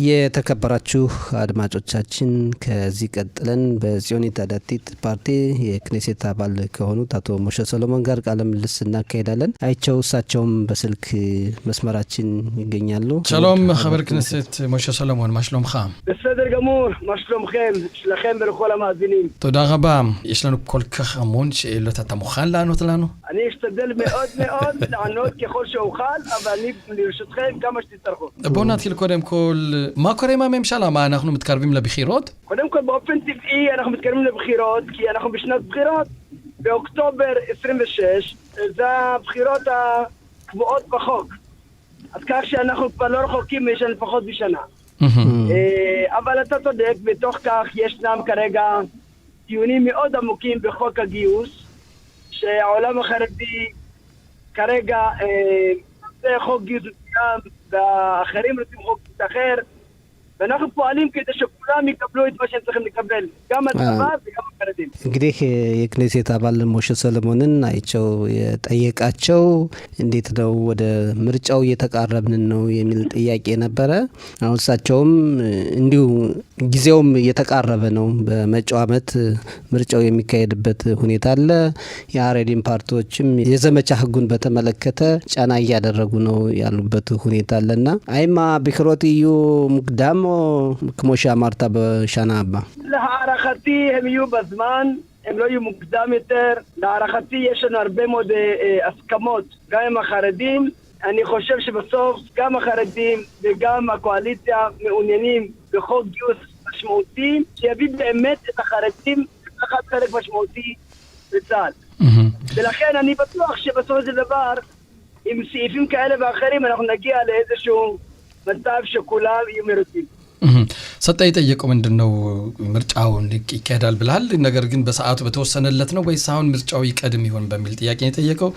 የተከበራችሁ አድማጮቻችን ከዚህ ቀጥለን በጽዮኒት አዳቲት ፓርቲ የክኔሴት አባል ከሆኑት አቶ ሞሼ ሰሎሞን ጋር ቃለ ምልልስ እናካሄዳለን። አይቸው እሳቸውም በስልክ መስመራችን ይገኛሉ። שלום חבר כנסת משה סולומון, מה שלומך? בסדר גמור, מה שלומכם? שלכם ולכל המאזינים. תודה רבה. יש לנו כל כך המון שאלות, אתה מוכן לענות לנו? אני אשתדל מאוד מאוד לענות ככל שאוכל, אבל אני לרשותכם כמה שתצטרכו. בואו נתחיל קודם כל, מה קורה עם הממשלה? מה, אנחנו מתקרבים לבחירות? קודם כל באופן טבעי אנחנו מתקרבים לבחירות, כי אנחנו בשנת בחירות. באוקטובר 26, זה הבחירות הקבועות בחוק. אז כך שאנחנו כבר לא רחוקים משנה פחות בשנה. אבל אתה צודק, בתוך כך ישנם כרגע דיונים מאוד עמוקים בחוק הגיוס, שהעולם החרדי כרגע זה חוק גיוס מסוים, והאחרים רוצים חוק אחר, ואנחנו פועלים כדי שכולם יקבלו את מה שהם צריכים לקבל, גם הצבא וגם החרדים. እንግዲህ የክኔሴት አባል ሞሼ ሰሎሞንን አይቸው የጠየቃቸው እንዴት ነው ወደ ምርጫው እየተቃረብን ነው የሚል ጥያቄ ነበረ። አሁን እሳቸውም እንዲሁ ጊዜውም እየተቃረበ ነው፣ በመጪው ዓመት ምርጫው የሚካሄድበት ሁኔታ አለ። የአሬዲን ፓርቲዎችም የዘመቻ ህጉን በተመለከተ ጫና እያደረጉ ነው ያሉበት ሁኔታ አለና አይማ ቢክሮትዩ ሙቅዳም כמו שאמרת בשנה הבאה. להערכתי הם יהיו בזמן, הם לא יהיו מוקדם יותר. להערכתי יש לנו הרבה מאוד הסכמות גם עם החרדים. אני חושב שבסוף גם החרדים וגם הקואליציה מעוניינים בחוק גיוס משמעותי שיביא באמת את החרדים לקחת חלק משמעותי בצה"ל. ולכן אני בטוח שבסוף זה דבר עם סעיפים כאלה ואחרים אנחנו נגיע לאיזשהו מצב שכולם יהיו מרוצים. ሰጣ የጠየቀው ምንድነው ምርጫው ይካሄዳል ብላል፣ ነገር ግን በሰዓቱ በተወሰነለት ነው ወይስ አሁን ምርጫው ይቀድም ይሆን በሚል ጥያቄ የጠየቀው።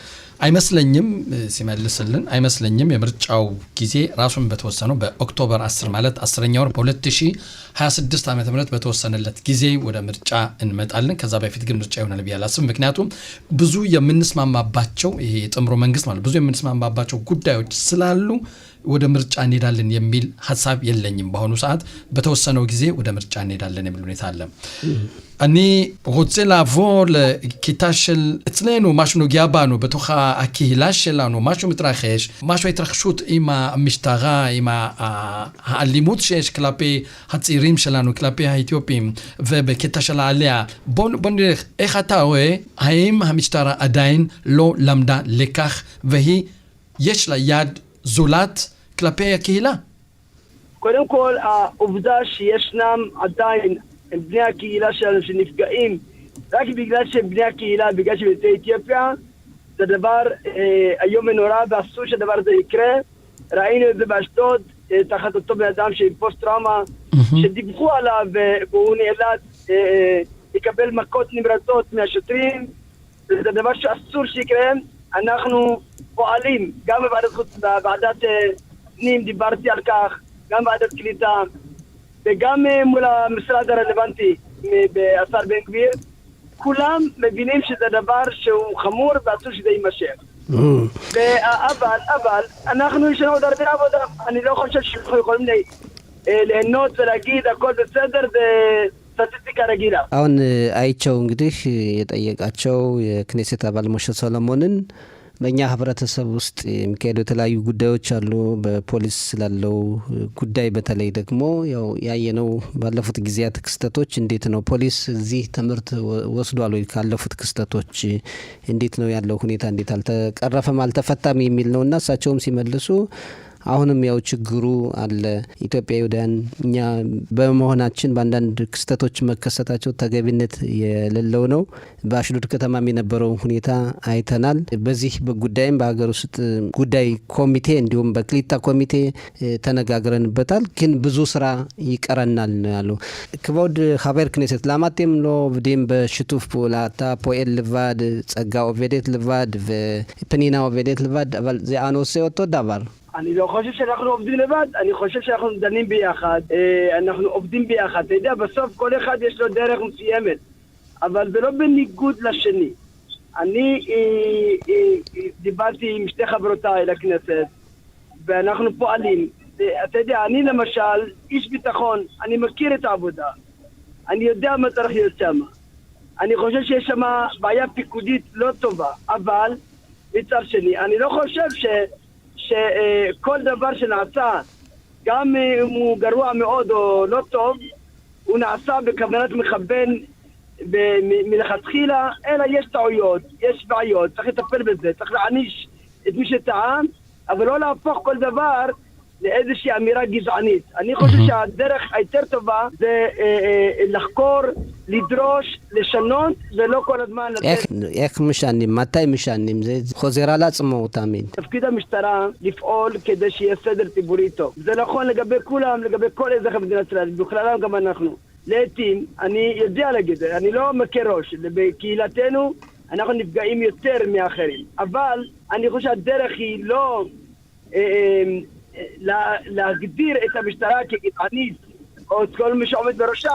አይመስለኝም ሲመልስልን አይመስለኝም። የምርጫው ጊዜ ራሱን በተወሰነው በኦክቶበር 10 ማለት 10ኛው ወር በ2026 ዓመተ ምህረት በተወሰነለት ጊዜ ወደ ምርጫ እንመጣለን። ከዛ በፊት ግን ምርጫ ይሆናል ቢያላስም፣ ምክንያቱም ብዙ የምንስማማባቸው ይሄ የጥምሮ መንግስት ማለት ብዙ የምንስማማባቸው ጉዳዮች ስላሉ ወደ ምርጫ እንሄዳለን የሚል ሐሳብ የለኝም። በአሁኑ ሰዓት በተወሰነው ጊዜ ወደ ምርጫ እንሄዳለን የሚል ሁኔታ አለ። אני רוצה לעבור לכיתה של אצלנו, משהו נוגע בנו, בתוך הקהילה שלנו, משהו מתרחש, משהו התרחשות עם המשטרה, עם האלימות שיש כלפי הצעירים שלנו, כלפי האתיופים, ובקטע של העלייה. בוא נראה, איך אתה רואה, האם המשטרה עדיין לא למדה לכך, והיא, יש לה יד זולת כלפי הקהילה? קודם כל, העובדה שישנם עדיין בני הקהילה שלנו שנפגעים רק בגלל שהם בני הקהילה, בגלל שהם יוצאי אתיופיה, זה דבר היום ונורא, ואסור שהדבר הזה יקרה. ראינו את זה באשדוד, תחת אותו בן אדם של פוסט-טראומה, שדיווחו עליו והוא נאלץ לקבל מכות נמרצות מהשוטרים. זה דבר שאסור שיקרה. אנחנו פועלים, גם בוועדת פנים דיברתי על כך, גם בוועדת קליטה, וגם מול המשרד הרלוונטי בהשר בן גביר, כולם מבינים שזה דבר שהוא חמור ואסור שזה יימשך. אבל אנחנו יש לנו עוד הרבה עבודה. אני לא חושב שאנחנו יכולים ליהנות ולהגיד הכל בסדר סטטיסטיקה רגילה. አሁን አይቸው እንግዲህ የጠየቃቸው የክኔሴት አባል ሞሼ ሰሎሞንን በእኛ ህብረተሰብ ውስጥ የሚካሄዱ የተለያዩ ጉዳዮች አሉ። በፖሊስ ስላለው ጉዳይ በተለይ ደግሞ ያው ያየነው ባለፉት ጊዜያት ክስተቶች እንዴት ነው ፖሊስ እዚህ ትምህርት ወስዷል ወይ ካለፉት ክስተቶች እንዴት ነው ያለው ሁኔታ እንዴት አልተቀረፈም አልተፈታም የሚል ነውና እሳቸውም ሲመልሱ አሁንም ያው ችግሩ አለ። ኢትዮጵያውያን እኛ በመሆናችን በአንዳንድ ክስተቶች መከሰታቸው ተገቢነት የሌለው ነው። በአሽዶድ ከተማም የነበረው ሁኔታ አይተናል። በዚህ በጉዳይም በሀገር ውስጥ ጉዳይ ኮሚቴ እንዲሁም በክሊታ ኮሚቴ ተነጋግረንበታል። ግን ብዙ ስራ ይቀረናል ያሉ ክቦድ ሀበር ክኔሴት ላማቴም ሎ ብዴም በሽቱፍ ፖላታ ፖኤል ልቫድ ጸጋ ኦቬዴት ልቫድ ፕኒና ኦቬዴት ልቫድ אבל זה הנושא אותו דבר. אני לא חושב שאנחנו עובדים לבד, אני חושב שאנחנו דנים ביחד, אנחנו עובדים ביחד. אתה יודע, בסוף כל אחד יש לו דרך מסוימת, אבל זה לא בניגוד לשני. אני דיברתי עם שתי חברותיי לכנסת, ואנחנו פועלים אתה יודע, אני למשל, איש ביטחון, אני מכיר את העבודה. אני יודע מה צריך להיות שם. אני חושב שיש שם בעיה פיקודית לא טובה, אבל מצד שני, אני לא חושב שכל דבר שנעשה, גם אם הוא גרוע מאוד או לא טוב, הוא נעשה בכוונת מכוון מלכתחילה, אלא יש טעויות, יש בעיות, צריך לטפל בזה, צריך להעניש את מי שטען, אבל לא להפוך כל דבר לאיזושהי אמירה גזענית. אני חושב שהדרך היותר טובה זה לחקור, לדרוש, לשנות, ולא כל הזמן לתת. איך משנים? מתי משנים? זה חוזר על עצמו תמיד. תפקיד המשטרה לפעול כדי שיהיה סדר ציבורי טוב. זה נכון לגבי כולם, לגבי כל אזרחי מדינת ישראל, בכללם גם אנחנו. לעתים, אני יודע להגיד, אני לא מכיר ראש, בקהילתנו אנחנו נפגעים יותר מאחרים. אבל אני חושב שהדרך היא לא להגדיר את המשטרה כגזענית, או את כל מי שעומד בראשה,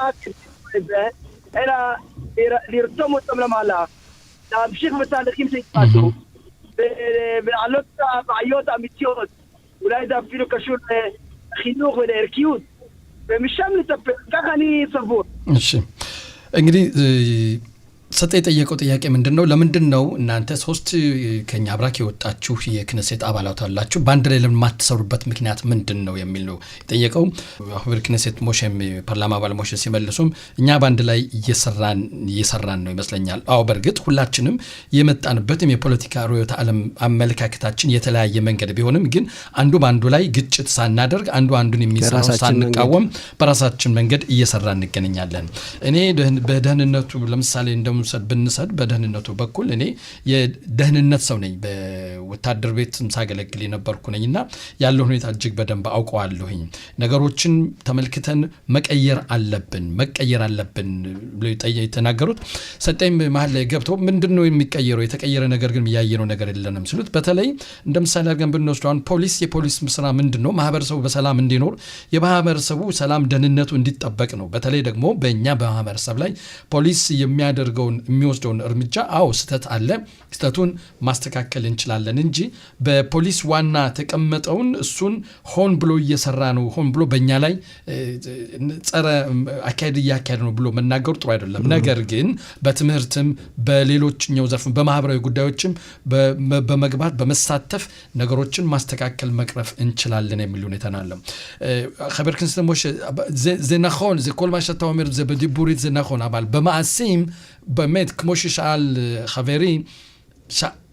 אלא לרתום אותם למהלך, להמשיך בתהליכים שהתפתחו, ולעלות את הבעיות האמיתיות, אולי זה אפילו קשור לחינוך ולערכיות, ומשם לטפל, ככה אני סבור. እንግዲህ ሰጠ የጠየቀው ጥያቄ ምንድነው ለምንድነው እናንተ ሶስት ከኛ አብራክ የወጣችሁ የክነሴት አባላት አላችሁ ባንድ ላይ ለማትሰሩበት ምክንያት ምንድነው የሚል ነው የጠየቀው አሁን ክነሴት ሞሸም ፓርላማ አባል ሞሸ ሲመልሱም እኛ ባንድ ላይ እየሰራን ነው ይመስለኛል አው በርግጥ ሁላችንም የመጣንበትም የፖለቲካ ሮዮት ዓለም አመለካከታችን የተለያየ መንገድ ቢሆንም ግን አንዱ ባንዱ ላይ ግጭት ሳናደርግ አንዱ አንዱን የሚሰራው ሳንቃወም በራሳችን መንገድ እየሰራን እንገናኛለን እኔ በደህንነቱ ለምሳሌ እንደምሰድ ብንሰድ በደህንነቱ በኩል እኔ የደህንነት ሰው ነኝ በወታደር ቤት ሳገለግል የነበርኩ ነኝና ያለው ሁኔታ እጅግ በደንብ አውቀዋለሁኝ ነገሮችን ተመልክተን መቀየር አለብን ብለው የተናገሩት ሰጠኝ መሃል ላይ ገብቶ ምንድነው የሚቀየረው የተቀየረ ነገር ግን ያየነው ነገር የለንም ሲሉት በተለይ እንደምሳሌ አድርገን ብንወስደው ፖሊስ የፖሊስ ስራ ምንድነው ማህበረሰቡ በሰላም እንዲኖር የማህበረሰቡ ሰላም ደህንነቱ እንዲጠበቅ ነው በተለይ ደግሞ በእኛ በማህበረሰብ ላይ ፖሊስ የሚወስደውን እርምጃ አው ስተት አለ ስተቱን ማስተካከል እንችላለን እንጂ በፖሊስ ዋና ተቀመጠውን እሱን ሆን ብሎ እየሰራ ነው ሆን ብሎ በእኛ ላይ ጸረ አካሄድ ያካሄድ ነው ብሎ መናገሩ ጥሩ አይደለም ነገር ግን በትምህርትም በሌሎችኛው ዘርፍ በማህበራዊ ጉዳዮችም በመግባት በመሳተፍ ነገሮችን ማስተካከል መቅረፍ እንችላለን የሚል ሁኔታ ነው خبركن سموش זה נכון זה כל מה שאתה אומר זה בדיבורית זה נכון אבל במעשים באמת כמו ששאל חברי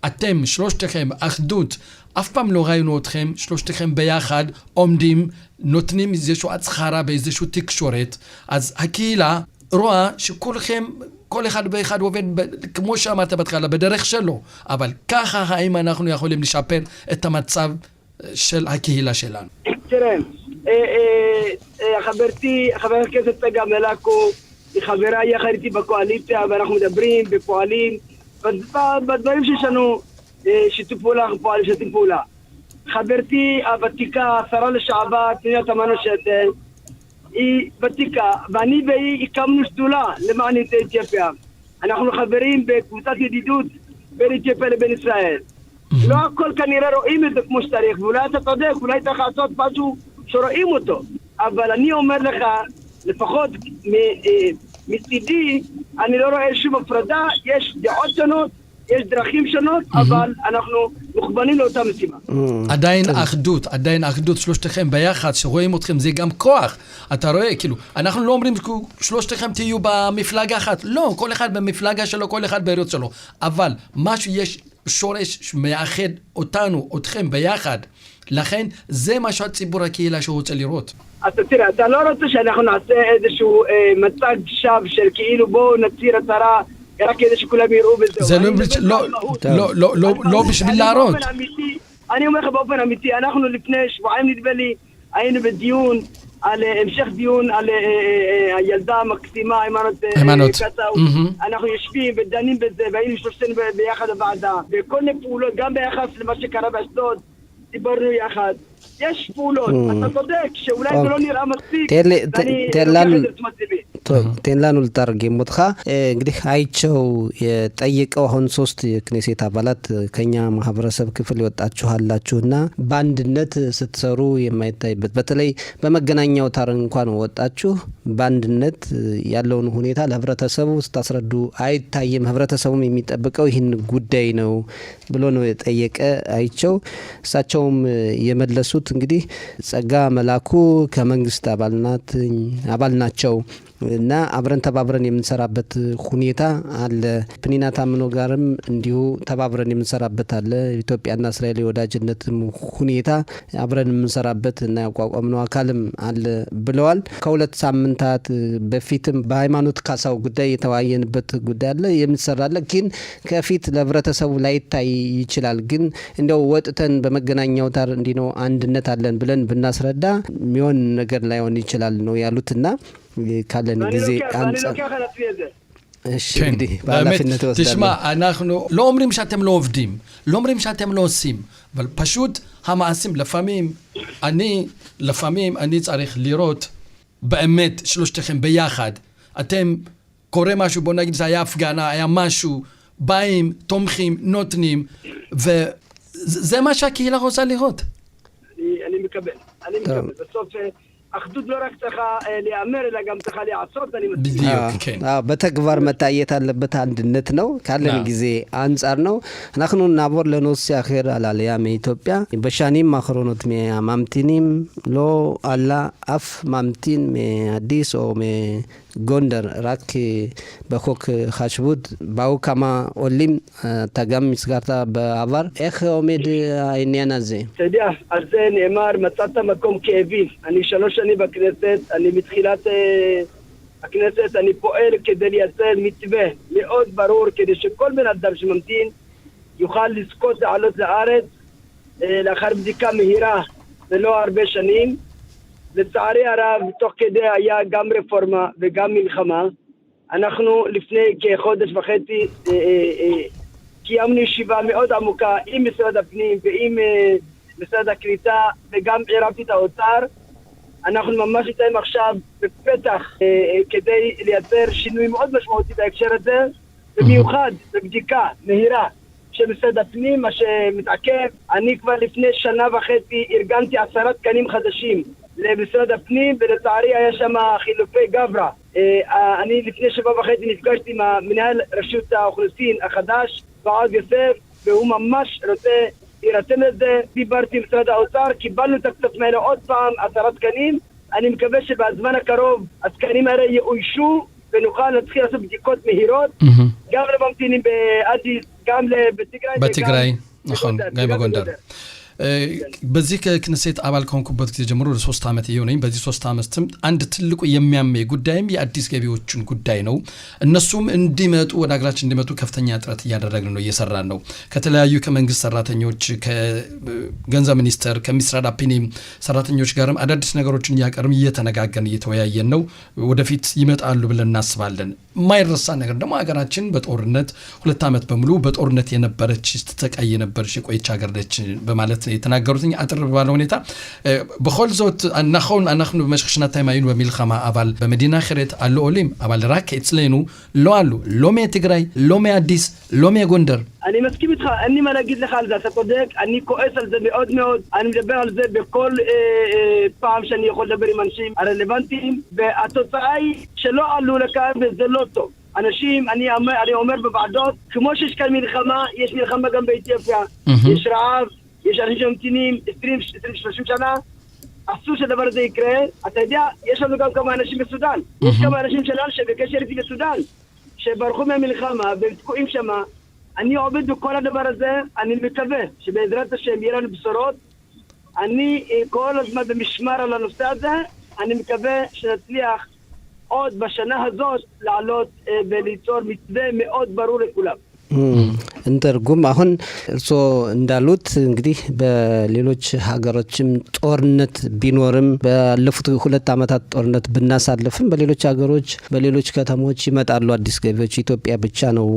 אתם שלושתכם אחדות אף פעם לא ראינו אתכם שלושתכם ביחד עומדים נותנים איזשהו הצחרה באיזשהו תקשורת אז הקהילה רואה שכולכם כל אחד באחד עובד כמו שאמרת בהתחלה בדרך שלו אבל ככה האם אנחנו יכולים לשפר את המצב של הקהילה שלנו תראה חברתי חבר הכנסת צגה מלאקו היא חברה יחד איתי בקואליציה ואנחנו מדברים ופועלים בדברים שיש לנו שיתוף פעולה חברתי הוותיקה השרה לשעבר פנינה תמנו שטה היא ותיקה ואני והיא הקמנו שדולה למען יוצאי אתיופיה אנחנו חברים בקבוצת ידידות בין אתיופיה לבין ישראל לא הכל כנראה רואים את זה כמו שצריך ואולי אתה צודק אולי צריך לעשות משהו שרואים אותו אבל אני אומר לך לפחות מצידי אני לא רואה שום הפרדה יש דעות שונות יש דרכים שונות אבל אנחנו מוכוונים לאותה משימה עדיין אחדות שלושתכם ביחד שרואים אתכם זה גם כוח אתה רואה כאילו אנחנו לא אומרים שלושתכם תהיו במפלגה אחת לא כל אחד במפלגה שלו כל אחד בעיריות שלו אבל משהו יש שורש שמאחד אותנו אתכם ביחד לכן זה מה שהציבור הקהילה שרוצה לראות אתה תראה, אתה לא רוצה שאנחנו נעשה איזשהו מצג שווא של כאילו בואו נציר הצהרה רק כדי שכולם יראו בזה. זה לא בשביל להראות. אני אומר לך באופן אמיתי, אנחנו לפני שבועיים נדמה לי, היינו בדיון, על המשך דיון על הילדה המקסימה, היימנוט קצאו. אנחנו יושבים ודנים בזה, והיינו שלושתנו ביחד בוועדה. וכל מיני פעולות, גם ביחס למה שקרה באשדוד, דיברנו יחד. יש פעולות, אתה צודק, שאולי זה לא נראה מספיק, ואני לוקח את זה תשומת ליבי. ቴንላኑ ልታርጌም ሞትኻ እንግዲህ አይቸው የጠየቀው አሁን 3 የክኔሴት አባላት ከኛ ማህበረሰብ ክፍል ይወጣችኋላችሁና በአንድነት ስትሰሩ የማይታይበት በተለይ በመገናኛ አውታር እንኳን ወጣችሁ በአንድነት ያለውን ሁኔታ ለህብረተሰቡ ስታስረዱ አይታይም፣ ህብረተሰቡም የሚጠብቀው ይህን ጉዳይ ነው ብሎ ነው የጠየቀ አይቸው። እሳቸውም የመለሱት እንግዲህ ጸጋ መላኩ ከመንግስት አባል ናቸው እና አብረን ተባብረን የምንሰራበት ሁኔታ አለ። ፕኒና ታምኖ ጋርም እንዲሁ ተባብረን የምንሰራበት አለ። ኢትዮጵያና እስራኤል የወዳጅነት ሁኔታ አብረን የምንሰራበት እና ያቋቋምነው አካልም አለ ብለዋል። ከ2 ሳምንታት በፊትም በሃይማኖት ካሳው ጉዳይ የተወያየንበት ጉዳይ አለ የምንሰራለ ግን ከፊት ለህብረተሰቡ ላይታይ ይችላል። ግን እንደው ወጥተን በመገናኛ አውታር እንዲህ ነው አንድነት አለን ብለን ብናስረዳ የሚሆን ነገር ላይሆን ይችላል ነው ያሉትና ካለን ጊዜ አንጻር እሺ እንግዲህ ባላፊነት ወስዳለሁ። תשמע, אנחנו לא אומרים שאתם לא עובדים, לא אומרים שאתם לא עושים, אבל פשוט המעשים לפעמים אני צריך לראות באמת שלושתכם ביחד. אתם קורא משהו, בוא נגיד זה היה הפגנה, היה משהו, באים, תומכים, נותנים, וזה מה שהקהילה רוצה לראות. אני מקבל. בסוף אחדות לא רק צריכה להיאמר, אלא גם צריכה לעשות, אני מסכים. בדיוק, כן. בתגבר מטעיית አለበት አንድነት ነው ካለን ጊዜ አንጻር ነው። אנחנו נעבור לנושא אחר על העלייה מאתיופיה. בשנים האחרונות מהממתינים לא עלה אף ממתין מאדיס או מגונדר, רק בחוק חשבות באו כמה עולים, אתה גם מסגרת בעבר. איך עומד העניין הזה? אתה יודע, על זה נאמר, מצאת מקום כאבים. אני 3 שנים בכנסת, אני מתחילת הכנסת, אני פועל כדי לייצר מתווה מאוד ברור, כדי שכל בן אדם שממתין יוכל לזכות לעלות לארץ לאחר בדיקה מהירה ולא הרבה שנים. לצערי הרב, תוך כדי היה גם רפורמה וגם מלחמה. אנחנו לפני כחודש וחצי קיימנו ישיבה מאוד עמוקה עם משרד הפנים ועם משרד הקליטה, וגם עירבתי את האוצר. אנחנו ממש איתנו עכשיו בפתח כדי לייצר שינוי מאוד משמעותי בהקשר הזה, במיוחד בבדיקה מהירה של משרד הפנים, מה שמתעכב. אני כבר לפני 1.5 שנה ארגנתי 10 תקנים חדשים למשרד הפנים, ולצערי היה שם חילופי גברה. אני לפני 7.5 נפגשתי עם מנהל רשות האוכלוסין החדש, ועד יוסף, והוא ממש רוצה להירתם לזה. דיברתי עם משרד האוצר, קיבלנו את הכספים האלה עוד פעם, 10 תקנים. אני מקווה שבזמן הקרוב התקנים האלה יאוישו, ונוכל להתחיל לעשות בדיקות מהירות, גם לממתינים באדיס, גם בטיגריי, נכון, גם בגונדר. በዚህ ከክነሴት አባል ከሆንኩበት ጊዜ ጀምሮ ለ3 ዓመት ይሆነኝ። በዚህ 3 ዓመትም አንድ ትልቁ የሚያመኝ ጉዳይም የአዲስ ገቢዎችን ጉዳይ ነው። እነሱም እንዲመጡ ወደ ሀገራችን እንዲመጡ ከፍተኛ ጥረት እያደረግን ነው፣ እየሰራን ነው። ከተለያዩ ከመንግስት ሰራተኞች፣ ከገንዘብ ሚኒስቴር፣ ከሚስራድ አፒኒ ሰራተኞች ጋርም አዳዲስ ነገሮችን እያቀርም እየተነጋገርን እየተወያየን ነው። ወደፊት ይመጣሉ ብለን እናስባለን። የማይረሳ ነገር ደግሞ ሀገራችን በጦርነት 2 ዓመት በሙሉ በጦርነት የነበረች ስትተቃይ የነበረች የቆየች ሀገር ነች በማለት የተናገሩት አጥር ባለ ሁኔታ በכל זאת אנחנו במשך 2 היינו במלחמה, אבל במדינה אחרת עלו עולים, אבל רק אצלנו לא עלו, לא מטיגריי, לא מאדיס, לא מגונדר. אני מסכים איתך, אין לי מה להגיד לך על זה, אתה צודק, אני כועס על זה מאוד מאוד, אני מדבר על זה בכל פעם שאני יכול לדבר עם אנשים הרלוונטיים, והתוצאה היא שלא עלו לכאן וזה לא טוב. אנשים, אני אומר בוועדות, כמו שיש כאן מלחמה, יש מלחמה גם באתיופיה, יש רעב, יש אנשים שממתינים 20-30 שנה, אסור שהדבר הזה יקרה. אתה יודע, יש לנו גם כמה אנשים בסודן, יש כמה אנשים שלנו שבקשר איתי בסודן, שברחו מהמלחמה והם תקועים שם. אני עובד בכל הדבר הזה, אני מקווה שבעזרת השם יהיה לנו בשורות. אני כל הזמן במשמר על הנושא הזה, אני מקווה שנצליח עוד בשנה הזאת לעלות וליצור מתווה מאוד ברור לכולם. እንተርጉም አሁን እርስዎ እንዳሉት እንግዲህ በሌሎች ሀገሮችም ጦርነት ቢኖርም ባለፉት 2 ዓመታት ጦርነት ብናሳልፍም በሌሎች ሀገሮች በሌሎች ከተሞች ይመጣሉ አዲስ ገቢዎች። ኢትዮጵያ ብቻ ነው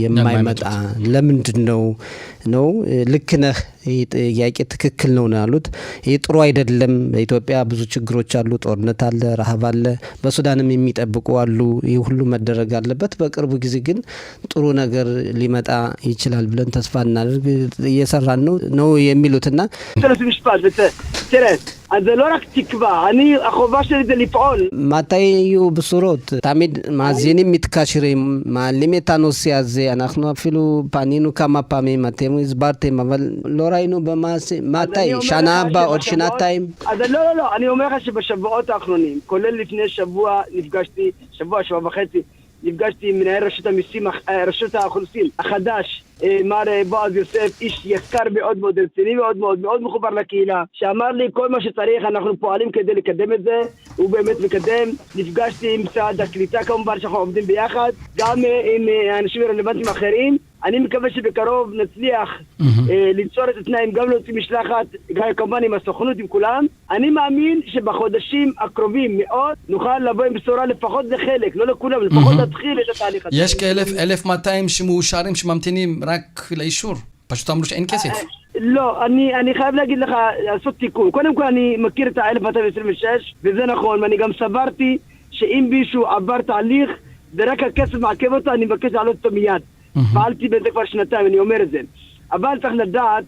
የማይመጣ። ለምንድን ነው? ልክ ነህ፣ ጥያቄ ትክክል ነው ያሉት። ይህ ጥሩ አይደለም። በኢትዮጵያ ብዙ ችግሮች አሉ። ጦርነት አለ፣ ረሃብ አለ፣ በሱዳንም የሚጠብቁ አሉ። ይህ ሁሉ መደረግ አለበት። በቅርቡ ጊዜ ግን ጥሩ ነገር ሊመጣ ይችላል ብለን ተስፋ እናደርግ እየሰራን ነው የሚሉትና אז זה לא רק תקווה, החובה שלי זה לפעול. מתי יהיו בשורות? תמיד מאזינים מתקשרים, מעלים את הנושא הזה, אנחנו אפילו פנינו כמה פעמים, אתם הסברתם, אבל לא ראינו במעשה. מתי? שנה הבאה, עוד שנתיים? אז לא, אני אומר לך שבשבועות האחרונים, כולל לפני שבוע, נפגשתי, שבוע וחצי, נפגשתי עם מנהל רשות האוכלוסין החדש, מר בועז יוסף, איש יקר מאוד מאוד רציני מאוד מחובר לקהילה, שאמר לי כל מה שצריך, אנחנו פועלים כדי לקדם את זה, הוא באמת מקדם. נפגשתי עם משרד הקליטה כמובן שאנחנו עובדים ביחד, גם עם אנשים רלוונטיים אחרים. אני מקווה שבקרוב נצליח ליצור את התנאים, גם להוציא משלחת, כמובן עם הסוכנות, עם כולם. אני מאמין שבחודשים הקרובים מאוד נוכל לבוא עם בשורה, לפחות זה חלק, לא לכולם, לפחות להתחיל את התהליך הזה. יש כ-1,200 שמאושרים שממתינים רק לאישור. פשוט אמרו שאין כסף. לא, אני חייב להגיד לך, לעשות תיקון. קודם כל אני מכיר את ה-1226, וזה נכון, ואני גם סברתי שאם מישהו עבר תהליך, ורק הכסף מעכב אותו, אני מבקש לעלות אותו מיד. פעלתי בזה כבר שנתיים, אני אומר את זה. אבל צריך לדעת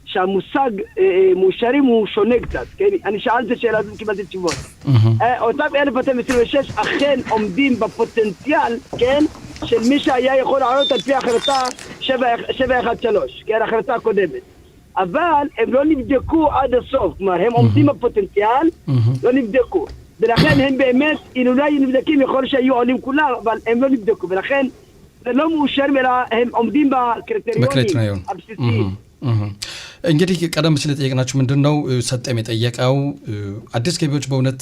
שהמושג מאושרים הוא שונה קצת. אני שאלתי שאלה הזאת וקיבלתי תשובות. אותם 1226 אכן עומדים בפוטנציאל, כן, של מי שהיה יכול לעלות על פי החלטה 713, כן, החלטה הקודמת. אבל הם לא נבדקו עד הסוף, כלומר, הם עומדים בפוטנציאל, לא נבדקו. ולכן הם באמת, אולי נבדקים, יכול שהיו עולים כולם, אבל הם לא נבדקו, ולכן זה לא מאושר, אלא הם עומדים בקריטריונים הבסיסיים. እንግዲህ ቀደም ሲል ጠየቅናችሁ ምንድነው ሰጠም የጠየቀው አዲስ ገቢዎች በእውነት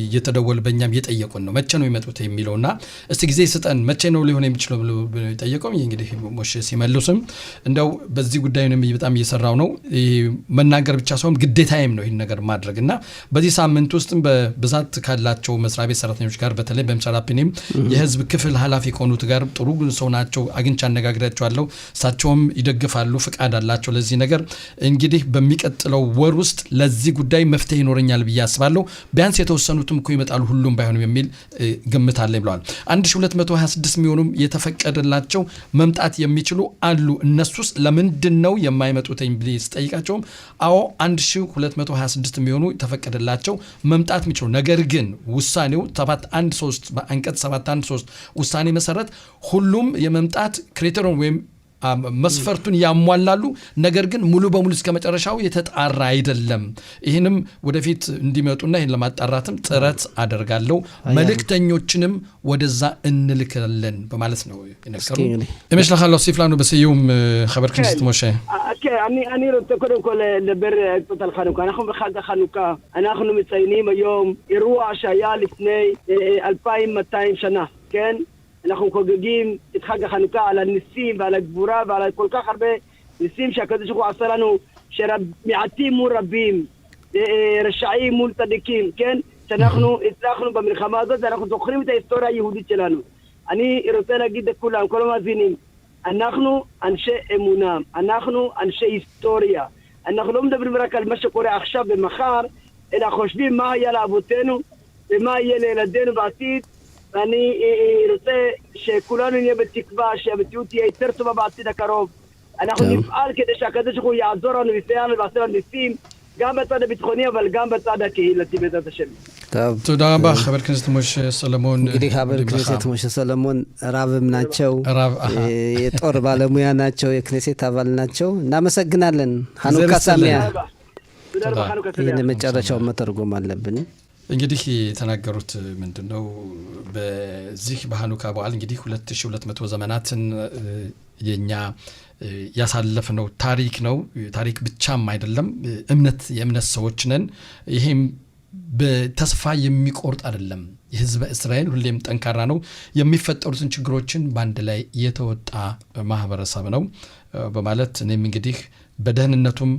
እየተደወለ በእኛም እየጠየቁን ነው መቼ ነው የሚመጡት የሚለውና እስቲ ጊዜ ስጠን መቼ ነው ሊሆን የሚችለው ብሎ ጠየቀው። እንግዲህ ሞሽ ሲመልሱም እንደው በዚህ ጉዳይ ነው በጣም እየሰራው ነው መናገር ብቻ ሳይሆን ግዴታዬም ነው ይሄን ነገር ማድረግና በዚህ ሳምንት ውስጥ በብዛት ካላቸው መስሪያ ቤት ሰራተኞች ጋር በተለይ በመሰራፒኒም የህዝብ ክፍል ኃላፊ ከሆኑት ጋር ጥሩ ሰው ናቸው አግኝቻ አነጋግሬያቸዋለሁ። እሳቸውም ይደግፋሉ ፍቃድ አላቸው ለዚህ ነገር። እንግዲህ በሚቀጥለው ወር ውስጥ ለዚህ ጉዳይ መፍትሄ ይኖርኛል ብዬ አስባለሁ። ቢያንስ የተወሰኑትም እኮ ይመጣሉ ሁሉም ባይሆንም የሚል ግምት አለ ብለዋል። 1226 የሚሆኑም የተፈቀደላቸው መምጣት የሚችሉ አሉ። እነሱስ ለምንድነው የማይመጡት ብለስ ጠይቃቸውም አዎ 1226 የሚሆኑ የተፈቀደላቸው መምጣት የሚችሉ ነገር ግን ውሳኔው 713 በአንቀጽ 713 ውሳኔ መሰረት ሁሉም የመምጣት ክሪቴሪየም ወይም መስፈርቱን ያሟላሉ። ነገር ግን ሙሉ በሙሉ እስከ መጨረሻው የተጣራ አይደለም። ይሄንም ወደፊት እንዲመጡና ይሄን ለማጣራትም ጥረት አደርጋለሁ። መልእክተኞችንም ወደዛ እንልከለን በማለት ነው የነገሩ። እመሽላኻለሁ ሲፍላኑ በሰዩም خبر كنت موشه. אני רוצה קודם כל לדבר קצת על חנוכה. אנחנו בחג החנוכה, אנחנו מציינים היום אירוע שהיה לפני 2200 שנה, כן? אנחנו חוגגים את חג החנוכה על הניסים ועל הגבורה ועל כל כך הרבה ניסים שהקדוש ברוך הוא עשה לנו, שמעטים מול רבים, רשעים מול צדיקים, כן? שאנחנו הצלחנו במלחמה הזאת ואנחנו זוכרים את ההיסטוריה היהודית שלנו. אני רוצה להגיד לכולם, כל המאזינים, אנחנו אנשי אמונה, אנחנו אנשי היסטוריה. אנחנו לא מדברים רק על מה שקורה עכשיו ומחר, אלא חושבים מה היה לאבותינו ומה יהיה לילדינו בעתיד. ואני רוצה שכולנו נהיה בתקווה שהמציאות תהיה יותר טובה בעתיד הקרוב. אנחנו נפעל כדי שהקדוש ברוך הוא יעזור לנו ויסייע לנו ויעשה לנו ניסים, גם בצד הביטחוני אבל גם בצד הקהילתי בעזרת השם. תודה רבה חבר הכנסת משה סולומון. እንግዲህ חבר הכנסת משה סולומון ራብም ናቸው የጦር ባለሙያ ናቸው የክኔሴት አባል ናቸው። እናመሰግናለን። ሀኑካ ሳሚያ የመጨረሻው መተርጎም አለብን። እንግዲህ የተናገሩት ምንድነው በዚህ በሃኑካ በዓል እንግዲህ 2200 ዘመናትን የኛ ያሳለፈነው ታሪክ ነው። ታሪክ ብቻም አይደለም እምነት የእምነት ሰዎች ነን። ይሄም በተስፋ የሚቆርጥ አይደለም። የህዝበ እስራኤል ሁሌም ጠንካራ ነው። የሚፈጠሩትን ችግሮችን በአንድ ላይ የተወጣ ማህበረሰብ ነው በማለት እኔም እንግዲህ በደህንነቱም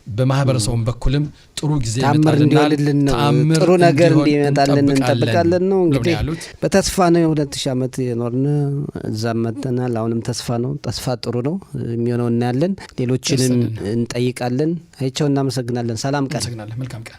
በማህበረሰቡም በኩልም ጥሩ ጊዜ ይመጣልናል፣ ጥሩ ነገር እንዲመጣልን እንጠብቃለን ነው እንግዲህ በተስፋ ነው 2000 ዓመት የኖርን እዛም መተናል። አሁንም ተስፋ ነው። ተስፋ ጥሩ ነው የሚሆነው እናያለን። ሌሎችንም እንጠይቃለን። አይቸው እናመሰግናለን። ሰላም ቀን። መልካም ቀን።